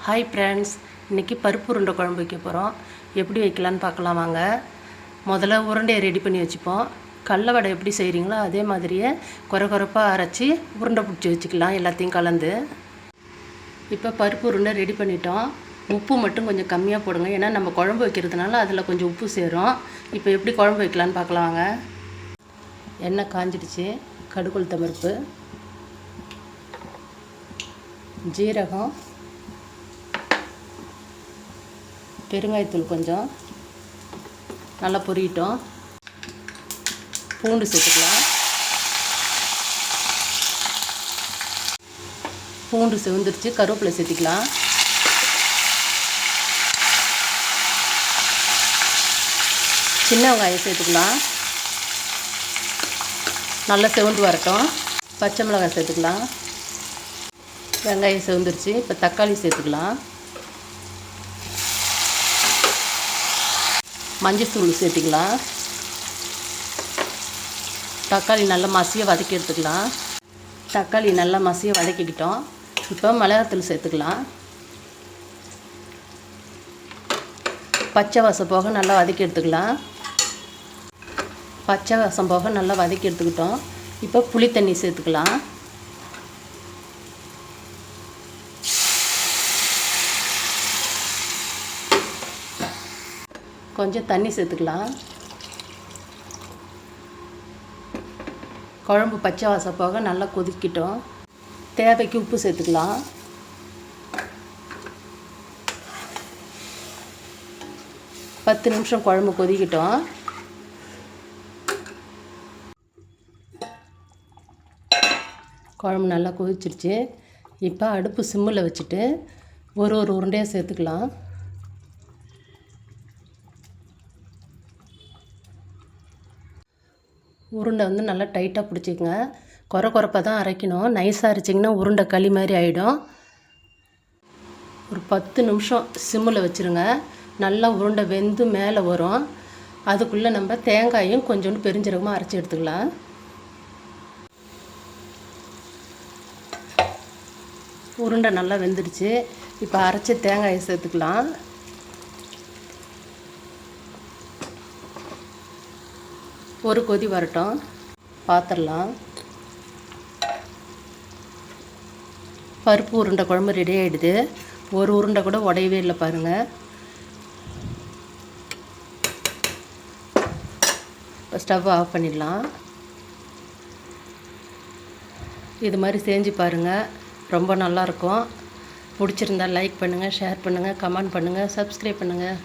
Hi friends, இன்றைக்கி பருப்பு உருண்டை குழம்பு வைக்க போகிறோம். எப்படி வைக்கலான்னு பார்க்கலாம் வாங்க. முதல்ல உருண்டையை ரெடி பண்ணி வச்சுப்போம். கடல வடை எப்படி செய்கிறீங்களோ அதே மாதிரியே குறைப்பாக அரைச்சி உருண்டை பிடிச்சி வச்சுக்கலாம், எல்லாத்தையும் கலந்து. இப்போ பருப்பு உருண்டை ரெடி பண்ணிட்டோம். உப்பு மட்டும் கொஞ்சம் கம்மியாக போடுங்க, ஏன்னா நம்ம குழம்பு வைக்கிறதுனால அதில் கொஞ்சம் உப்பு சேரும். இப்போ எப்படி குழம்பு வைக்கலான்னு பார்க்கலாம் வாங்க. எண்ணெய் காஞ்சிடுச்சு. கடுகு உளுத்தம் பருப்பு, ஜீரகம், பெருங்காயத்தூள் கொஞ்சம் நல்லா பொரியட்டும். பூண்டு சேர்த்துக்கலாம். பூண்டு செவந்துருச்சு. கருவேப்பிலை சேர்த்துக்கலாம். சின்ன வெங்காயம் சேர்த்துக்கலாம். நல்லா செவந்து வரட்டும். பச்சை மிளகாய் சேர்த்துக்கலாம். வெங்காயம் செவந்துருச்சு. இப்போ தக்காளி சேர்த்துக்கலாம். மஞ்சத்தூள் சேர்த்துக்கலாம். தக்காளி நல்லா மசிய வதக்கி எடுத்துக்கலாம். தக்காளி நல்லா மசிய வதக்கிக்கிட்டோம். இப்போ மிளகாத்தூள் சேர்த்துக்கலாம். பச்சை வாசம் போக நல்லா வதக்கி எடுத்துக்கலாம். பச்சை வாசம் போக நல்லா வதக்கி எடுத்துக்கிட்டோம். இப்போ புளி தண்ணி சேர்த்துக்கலாம். கொஞ்சம் தண்ணி சேர்த்துக்கலாம். குழம்பு பச்சை வாசம் போக நல்லா கொதிக்கிட்டோம். தேவைக்கு உப்பு சேர்த்துக்கலாம். பத்து நிமிஷம் குழம்பு கொதிக்கிட்டோம். குழம்பு நல்லா கொதிச்சிருச்சு. இப்போ அடுப்பு சிம்மில் வச்சுட்டு ஒரு உருண்டையாக சேர்த்துக்கலாம். உருண்டை வந்து நல்லா டைட்டாக பிடிச்சிக்கங்க. குறைப்பாக தான் அரைக்கணும். நைஸாக அரைச்சிங்கன்னா உருண்டை களி மாதிரி ஆகிடும். ஒரு 10 நிமிஷம் சிம்மில் வச்சுருங்க. நல்லா உருண்டை வெந்து மேலே வரும். அதுக்குள்ளே நம்ம தேங்காயும் கொஞ்சோண்டு பெருஞ்சீரகமாக அரைச்சி எடுத்துக்கலாம். உருண்டை நல்லா வெந்துடுச்சு. இப்போ அரைச்ச தேங்காயை சேர்த்துக்கலாம். ஒரு கொதி வரட்டும், பார்த்துடலாம். பருப்பு உருண்டை குழம்பு ரெடி ஆகிடுது. ஒரு உருண்டை கூட உடையவே இல்லை பாருங்கள். இப்போ ஸ்டவ் ஆஃப் பண்ணிடலாம். இது மாதிரி செஞ்சு பாருங்கள், ரொம்ப நல்லாயிருக்கும். பிடிச்சிருந்தால் லைக் பண்ணுங்கள், ஷேர் பண்ணுங்கள், கமெண்ட் பண்ணுங்கள், சப்ஸ்கிரைப் பண்ணுங்கள்.